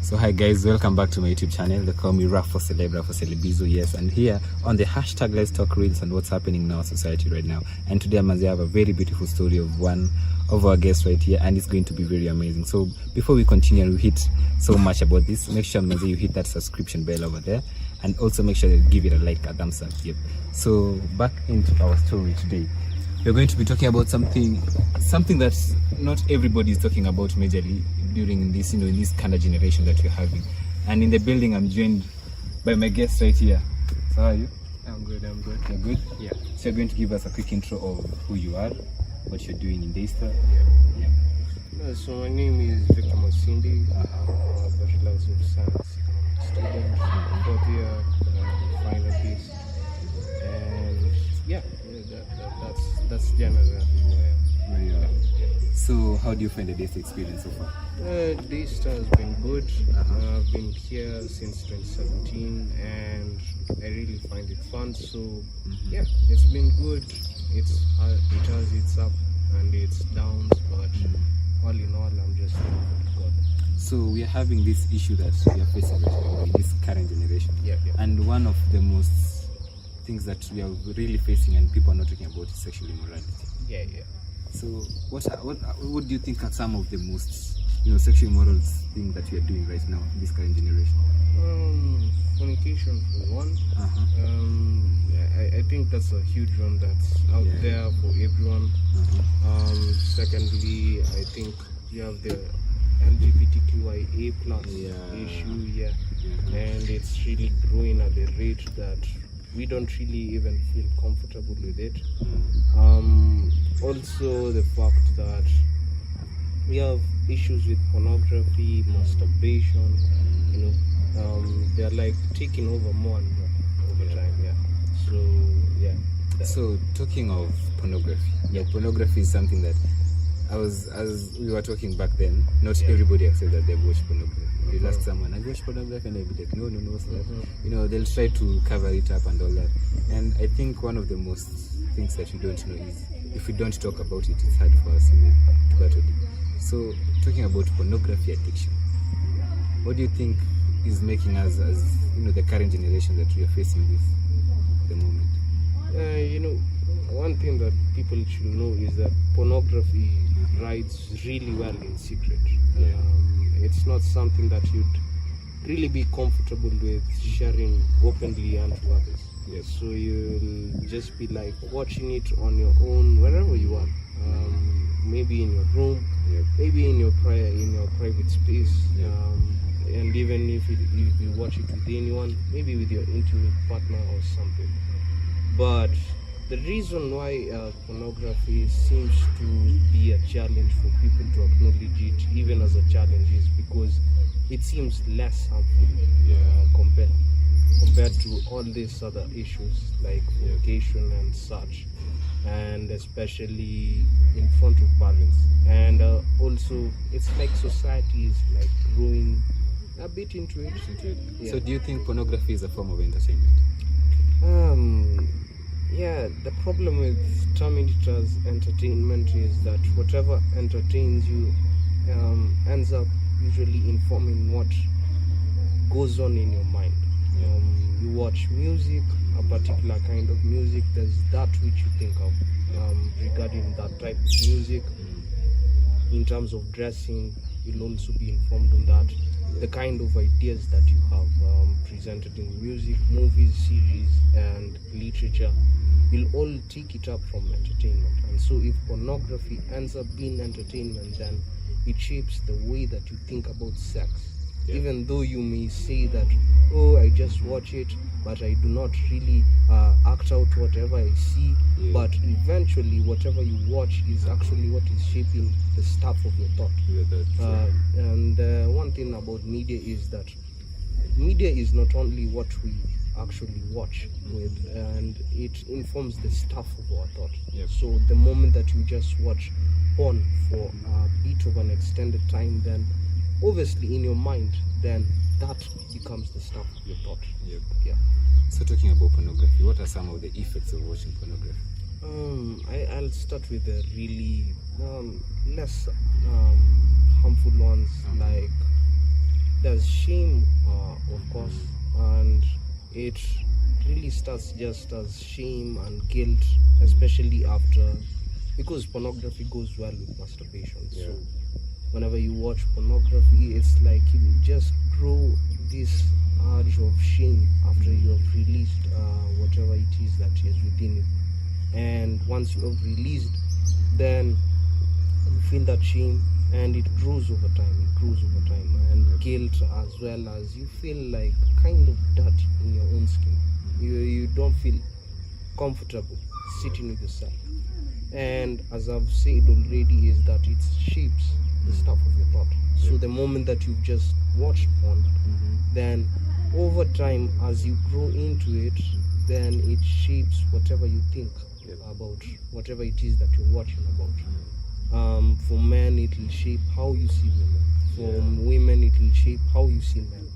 So hi guys, welcome back to my YouTube channel. They call me Rap for Celeb, Rap for Celebizo, yes. And here on the hashtag Let's Talk Reels and what's happening in our society right now. And today I have a very beautiful story of one of our guests right here, and it's going to be very amazing. So before we continue and we hit so much about this, make sure you hit that subscription bell over there, and also make sure you give it a like, a thumbs up. Yep. So back into our story today. We're going to be talking about something that not everybody is talking about majorly during this, in this kind of generation that we're having. And in the building, I'm joined by my guest right here. So how are you? I'm good. You're good? Yeah. So you're going to give us a quick intro of who you are, what you're doing in Daystar. Yeah. So my name is Victor Masindi. I'm a Bachelor's of Science economics student, fourth year, final piece. And that's generally where I am. So how do you find the Daystar experience so far? Daystar has been good. I've been here since 2017 and I really find it fun. So yeah, it's been good. It has its up and its downs, but all in all, I'm just God. So we are having this issue that we are facing right now in this current generation. Yeah. And one of the most things that we are really facing and people are not talking about is sexual immorality. Yeah. So what do you think are some of the most sexual immoral things that we are doing right now in this current generation? Fornication for one. I think that's a huge one that's out there for everyone. Secondly, I think you have the LGBTQIA plus issue, and it's really growing at a rate that we don't really even feel comfortable with it. Also the fact that we have issues with pornography, masturbation, they're like taking over more and more over time. So talking of pornography, pornography is something that as we were talking back then, not everybody accepts that they've watched pornography. You'll ask someone, have you watched pornography? And they'll be like, no. So they'll try to cover it up and all that. And I think one of the most things that we don't know is if we don't talk about it, it's hard for us to battle it. So talking about pornography addiction, what do you think is making us, as the current generation that we are facing with at the moment? One thing that people should know is that pornography rides really well in secret. It's not something that you'd really be comfortable with sharing openly and to others. So you'll just be like watching it on your own wherever you are. Maybe in your room, maybe in your private space, and even if you watch it with anyone, maybe with your intimate partner or something. But the reason why pornography seems to be a challenge for people to acknowledge it, even as a challenge, is because it seems less harmful compared to all these other issues like fornication and such, and especially in front of parents. And also, it's like society is like growing a bit into it. So do you think pornography is a form of entertainment? The problem with terming it as entertainment is that whatever entertains you ends up usually informing what goes on in your mind. You watch music, a particular kind of music, there's that which you think of regarding that type of music. In terms of dressing, you'll also be informed on that. The kind of ideas that you have presented in music, movies, series, and literature, you'll all take it up from entertainment. And so if pornography ends up being entertainment, then it shapes the way that you think about sex. Even though you may say that, I just watch it, but I do not really act out whatever I see. But eventually, whatever you watch is actually what is shaping the stuff of your thought. And one thing about media is that media is not only what we actually watch with, and it informs the stuff of our thought. So the moment that you just watch porn for a bit of an extended time, then obviously in your mind, then that becomes the stuff of your thought. So talking about pornography, what are some of the effects of watching pornography? I'll start with the really less harmful ones, like There's shame, of course, and it really starts just as shame and guilt, especially after, because pornography goes well with masturbation. So whenever you watch pornography, it's like you just grow this urge of shame after you have released whatever it is that is within you. And once you have released, then you feel that shame, and it grows over time. And guilt, as well as you feel like kind of dirty in your own skin. You don't feel comfortable sitting with yourself. And as I've said already, is that it shapes the stuff of your thought. So the moment that you've just watched porn, then over time, as you grow into it, then it shapes whatever you think about whatever it is that you're watching about. For men, it will shape how you see women. For women, it will shape how you see men.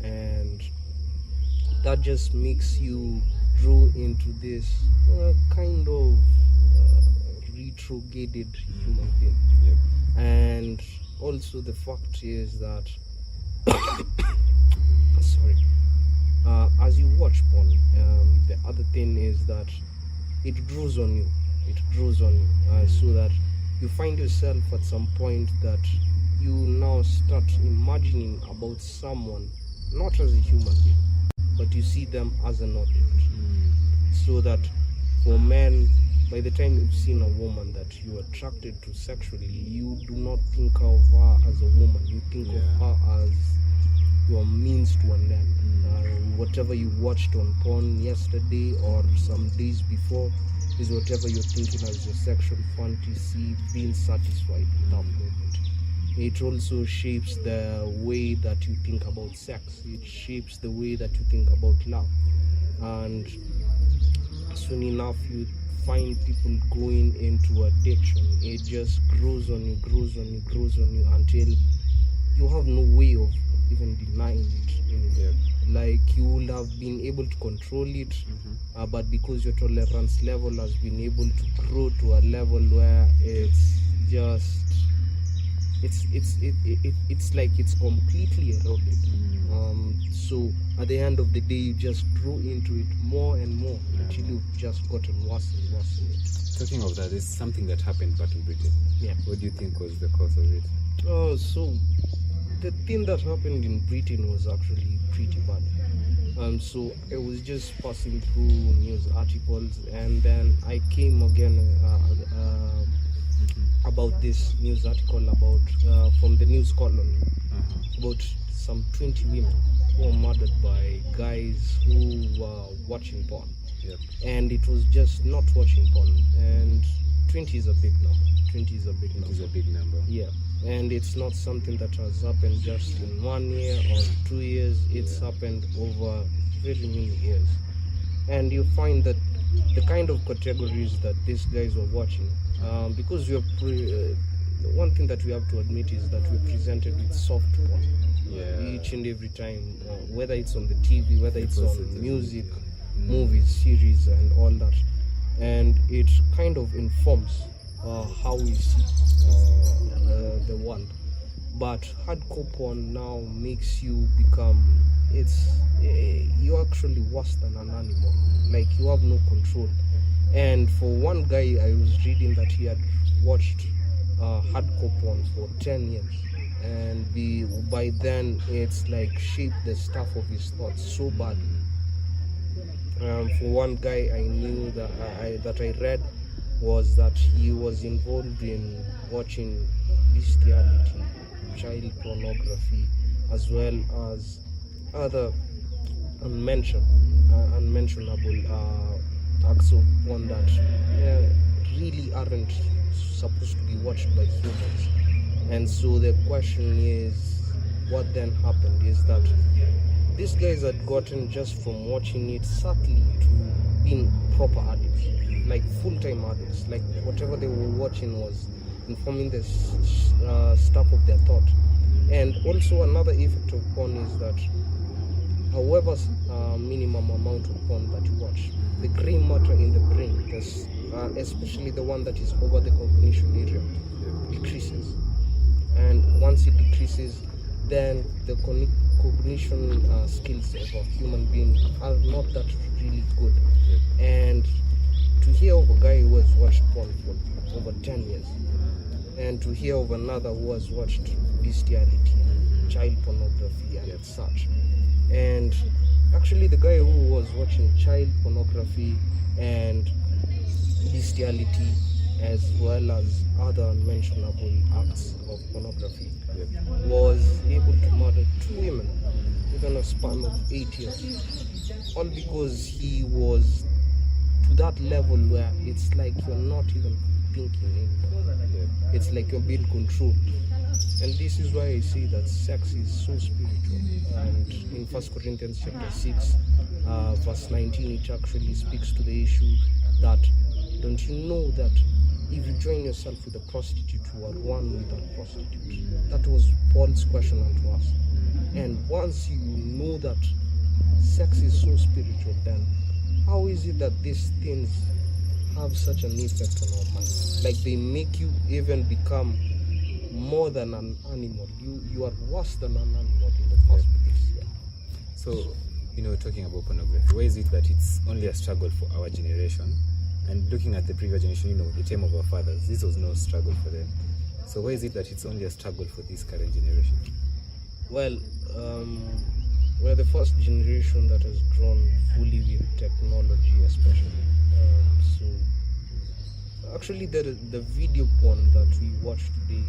And that just makes you grow into this kind of retrograded human being. And also the fact is that sorry, as you watch porn, the other thing is that it grows on you. So that you find yourself at some point that you now start imagining about someone not as a human being, but you see them as an object. So that for men, by the time you've seen a woman that you're attracted to sexually, you do not think of her as a woman. You think of her as your means to an end. Whatever you watched on porn yesterday or some days before is whatever you're thinking as your sexual fantasy being satisfied in that moment. It also shapes the way that you think about sex. It shapes the way that you think about love. And soon enough, you find people going into addiction. It just grows on you until you have no way of even denying it anymore. Like you would have been able to control it, but because your tolerance level has been able to grow to a level where it's just it's like it's completely eroded. So at the end of the day, you just grow into it more and more until you've just gotten worse and worse in it. Talking of that, it's something that happened back in Britain. What do you think was the cause of it? So the thing that happened in Britain was actually pretty bad. So I was just passing through news articles, and then I came again about this news article about from the news column about some 20 women who were murdered by guys who were watching porn. And it was just not watching porn, and 20 is a big number. 20 is a big number. Yeah. And it's not something that has happened just in 1 year or 2 years. It's happened over very many years. And you find that the kind of categories that these guys were watching, because one thing that we have to admit is that we're presented with soft porn each and every time, whether it's on the TV, whether it's on music, movies, series, and all that. And it kind of informs how we see the world. But hardcore porn now makes you become, you're actually worse than an animal. Like, you have no control. And for one guy, I was reading that he had watched hardcore porn for 10 years, and by then it's like shaped the stuff of his thoughts so bad. For one guy I knew that I read was that he was involved in watching bestiality, child pornography, as well as other unmentionable acts of porn that really aren't supposed to be watched by humans. And so the question is, what then happened is that these guys had gotten just from watching it subtly to being proper addicts, like full-time addicts. Like whatever they were watching was informing the stuff of their thought. And also another effect of porn is that however minimum amount of porn that you watch, the gray matter in the brain, especially the one that is over the cognition area, decreases. And once it decreases, then the cognition skills of a human being are not that really good. And to hear of a guy who has watched porn for over 10 years, and to hear of another who has watched bestiality, child pornography, and such. And actually, the guy who was watching child pornography and bestiality, as well as other unmentionable acts of pornography, was able to murder 2 women within a span of 8 years, all because he was to that level where it's like you're not even thinking anymore. It's like you're being controlled. And this is why I say that sex is so spiritual. And in 1 Corinthians chapter 6, verse 19, it actually speaks to the issue that, don't you know that if you join yourself with a prostitute, you are one with that prostitute? That was Paul's question unto us. And once you know that sex is so spiritual, then how is it that these things have such an effect on our mind? Like they make you even become more than an animal. You are worse than an animal in the first place. So, talking about pornography, why is it that it's only a struggle for our generation? And looking at the previous generation, the time of our fathers, this was no struggle for them. So why is it that it's only a struggle for this current generation? Well, we're the first generation that has grown fully with technology, especially. So actually, the video porn that we watch today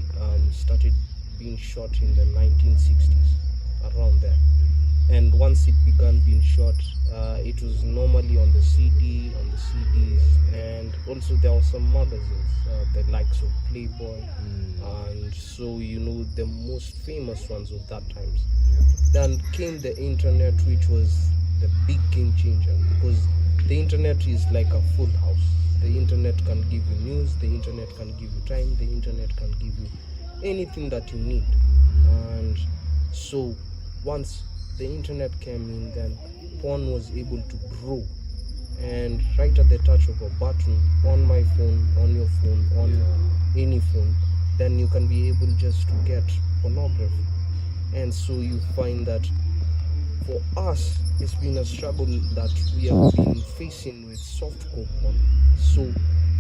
started being shot in the 1960s, around there. And once it began being shot, it was normally on the CD, on the CDs, and also there were some magazines, the likes of Playboy, and so the most famous ones of that times. Then came the internet, which was the big game changer, because the internet is like a full house. The internet can give you news, the internet can give you time, the internet can give you anything that you need. And so once the internet came in, then porn was able to grow. And right at the touch of a button, on my phone, on your phone, on any phone, then you can be able just to get pornography. And so you find that for us, it's been a struggle that we have been facing with softcore porn. So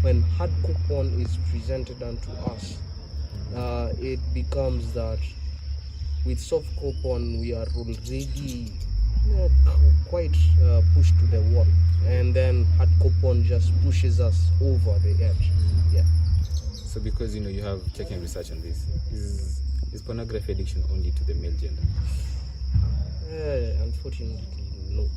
when hardcore porn is presented unto us, it becomes that with softcore porn we are already quite pushed to the wall, and then hardcore porn just pushes us over the edge. So because you have taken research on this, is pornography addiction only to the male gender? Unfortunately, no.